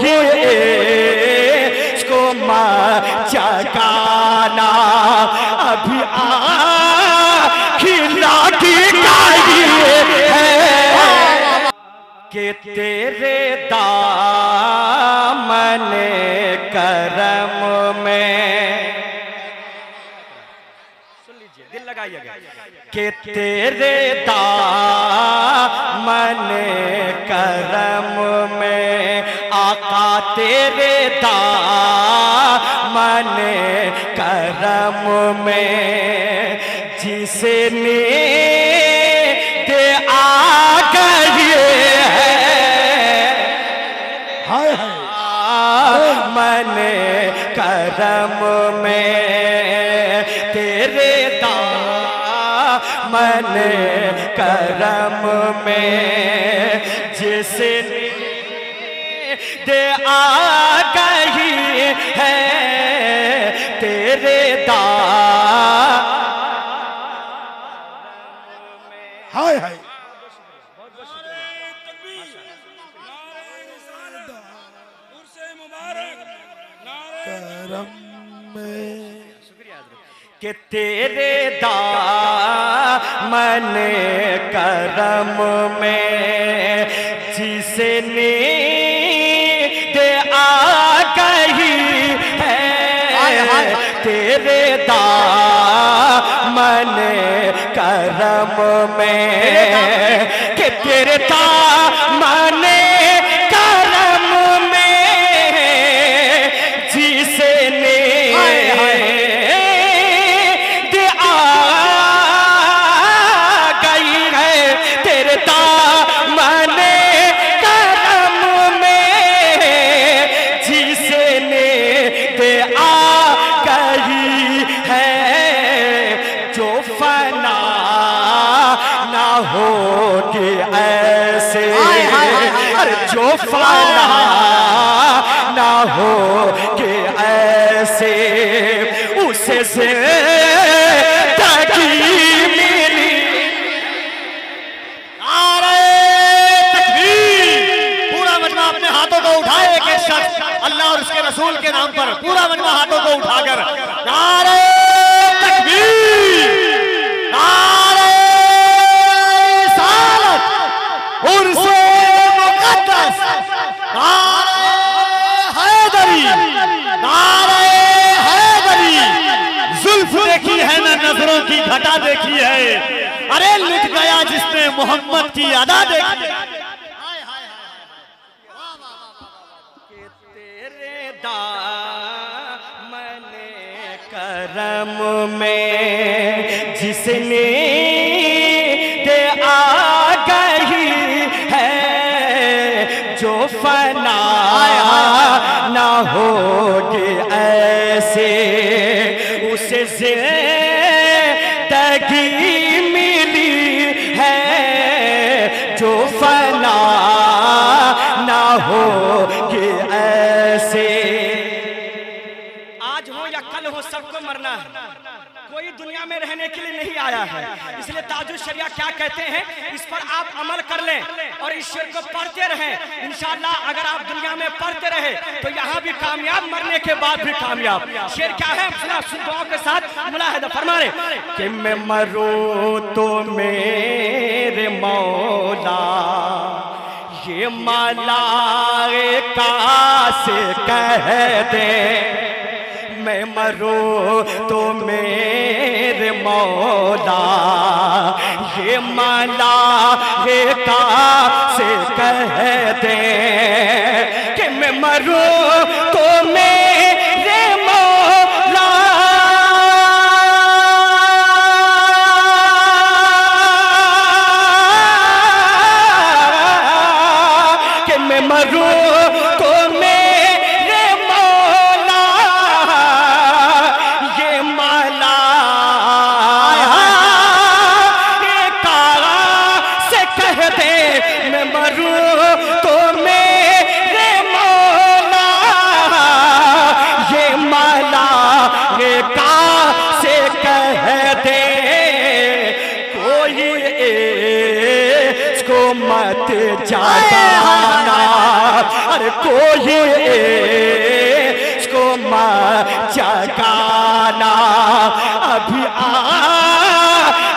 کوئی اس کو جگانا ابھی آخری کا یہ ہے کہ تیرے دامن کرم میں سن لیجئے دل لگائیے گا کہ تیرے دامن کرم میں آقا تیرے دامن کرم میں جس نے دے آ گئی ہے من کرم میں تیرے دامن کرم میں جس نے دے آ گئی ہے تیرے ہائے ہائے کرم میں کہ تیرے دامن کرم میں جس نے دے آ گئی ہے تیرے دامن کرم میں کہ تیرے دامن کرم میں جس نے دے آ گئی ہے تیرے دامن کرم میں جس نے دے آ گئی ہے جو فنا نہ ہوگی ایسے جو فنا نہ ہوگی ایسے اسے زندگی ملی نعرہ تکبیر پورا مجمع اپنے ہاتھوں کو اٹھائے ایک شخص اللہ اور اس کے رسول کے نام پر پورا مجمع ہاتھوں کو اٹھا کر نعرہ تکبیر نعرہ رسالت عرس مقدس نعرہ حیدری نعرہ حیدری زلف دیکھی ہے نہ نظروں کی گھٹا دیکھی ہے ارے لٹ گیا جس نے محمد کی ادا دیکھی کہ تیرے دامن کرم میں جس نے دے آ گئی ہے جو فنا نہ ہوگی ایسے اسے زندگی ملی ہے جو فنا نہ ہوگی ایسے آج ہو یا کل ہو سب کو مرنا ہے کوئی دنیا میں رہنے کے لیے نہیں آیا ہے اس لیے تاج الشریعہ کیا کہتے ہیں اس پر آپ عمل کر لیں اور اس شعر کو پڑھتے رہیں انشاءاللہ اگر آپ دنیا میں پڑھتے رہے تو یہاں بھی کامیاب مرنے کے بعد بھی کامیاب شعر کیا ہے سن دعاؤں کے ساتھ ملاحظہ فرما رہے کہ میں مروں تو میرے مولا یہ ملائکہ سے کہہ دے میں مروں تو میرے مولا یہ ملائکہ سے کہہ دے کہ میں مروں تو میرے مولا کہ میں مروں تو میرے مولا یہ ملائکہ سے کہہ دے میں مروں تو میرے مولا یہ ملائکہ سے کہہ دے کوئی اس کو مت جگانا ارے कोई इसको जगाना अभी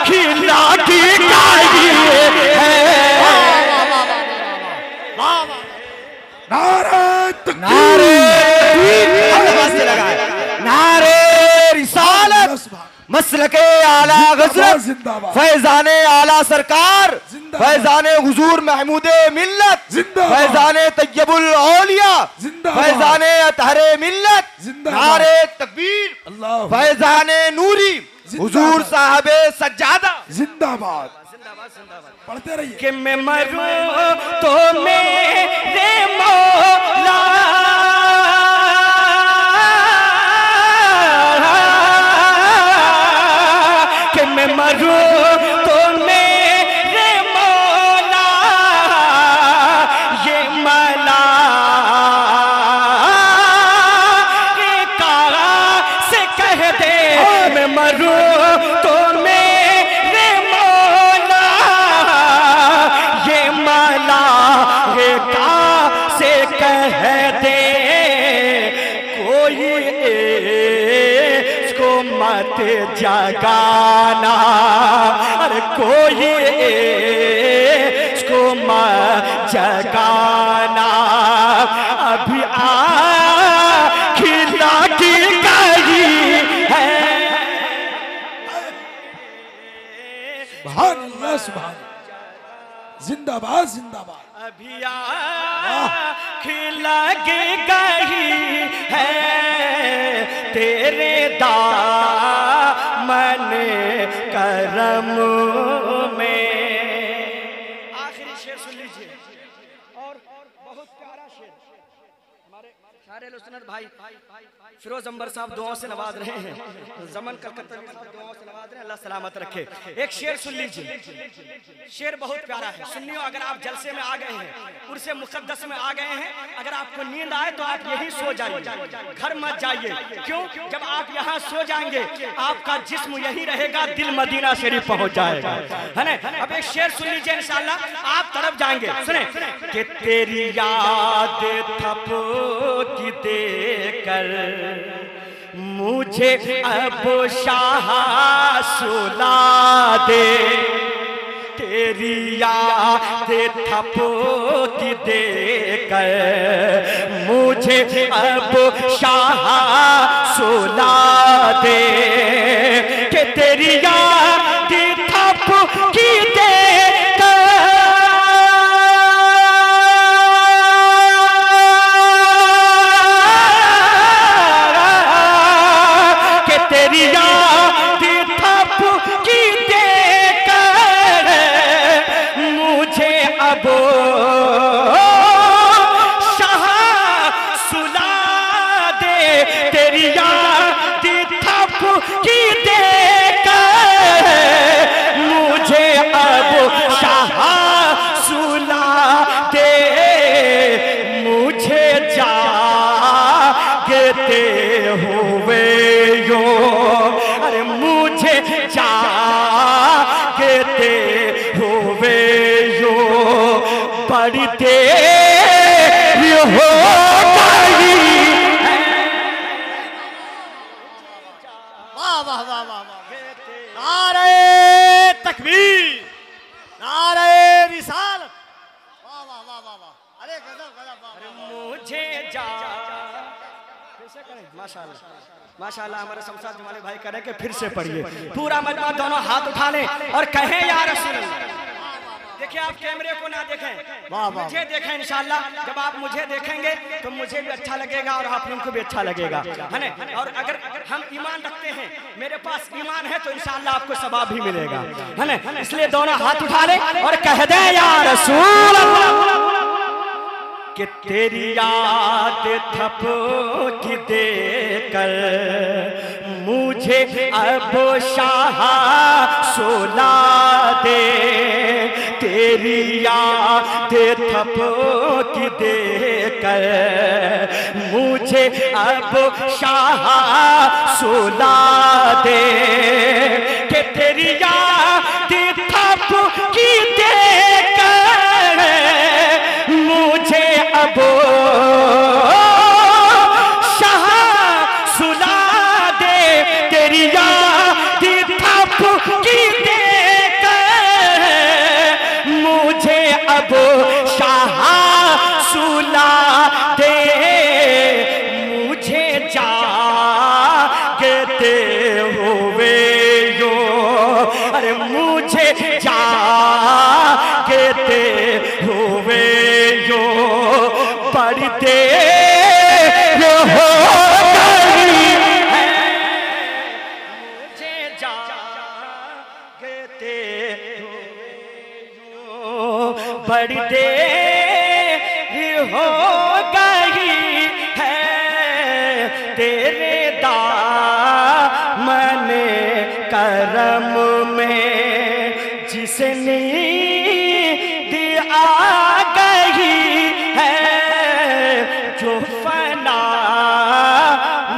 खिला की गाई है। नारे रिसालत मसलके आला गज़रत फैज़ाने आला सरकार फैज़ाने हुजूर महमूदे मिल्लत फैज़ाने तय्यबुल औलिया फैज़ाने अतहरे मिल्लत नारे तकबीर फैज़ाने नूरी हुजूर साहबे सज्जादा जिंदाबाद पढ़ते रहिए। कि मैं मरूं तो मेरे मौला कि मैं मरूं तो मेरे मौला ये मलाइका से कह दे मैं मरूं तो मेरे मौला ये मलाइका से कह दे कोई इसको मत जगाना अरे कोई इसको मत जगाना अभी खिला की गई है। सुभान अल्लाह सुभान जिंदाबाद जिंदाबाद अभी खिला की गई है तेरे दामन करम में। आखिरी शेर सुन लीजिए और बहुत प्यारा शेर हमारे सारे लुस्नत भाई फिरोज अंबर साहब दुआओं से नवाज रहे हैं जमन कलकत्ता में दुआओं से नवाज रहे हैं अल्लाह सलामत रखे। एक शेर सुन लीजिए शेर बहुत प्यारा है सुनियो। अगर आप जलसे में आ गए हैं उर्से मुक़द्दस में आ गए हैं अगर आपको नींद आए तो आप यहीं सो जाइए घर मत जाइए। क्यों जब आप यहाँ सो जाएंगे आपका जिस्म यहीं रहेगा दिल मदीना शरीफ पहुंच जाएगा है ना। अब एक शेर सुन लीजिए इंशाअल्लाह आप तड़प जाएंगे। सुने कि तेरी याद थपकी देकर मुझे अब शाह सुला दे तेरी याद थपकी देकर मुझे अब शाह सुला दे कि तेरी याद थपकी देकर तेरी याद थपकी देकर मुझे अब शाह सुला दे तेरी याद थपकी देकर मुझे अब शाह सुला दे मुझे जागते हुए अरे मुझे जागते हुए यो बड़ी देर हो गई। वाह वाह वाह वाह नारे तकबीर नारे रिसालत वाह वाह वाह वाह वाह अरे गजब गजब मुझे जा माशाअल्लाह माशाअल्लाह हमारे शमशाद जमाली भाई कह रहे हैं कि फिर से पढ़िए पूरा मजमा दोनों हाथ उठा लें और कहें या रसूल अल्लाह। देखिए आप कैमरे को ना देखें मुझे देखें इंशाअल्लाह जब आप मुझे देखेंगे तो मुझे भी अच्छा लगेगा और आप लोगों को भी अच्छा लगेगा है ना। और अगर हम ईमान रखते हैं मेरे पास ईमान है तो इंशाअल्लाह आपको सवाब भी मिलेगा है ना। इसलिए दोनों हाथ उठा लें और कह दें या रसूल अल्लाह कि तेरी याद थपकी देकर मुझे अब शाह सुला दे तेरी याद थपकी देकर मुझे अब शाह सुला दे कि तेरी याद थपकी देकर मुझे अब دیر ہو گئی ہے مجھے جاگتے بڑی دیر ہو گئی ہے تیرے دامن کرم میں جس نیند آ گئی ہے جو فنا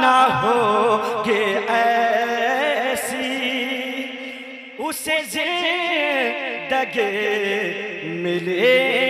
نہ ہوگے ایسی اسے زندگی ملے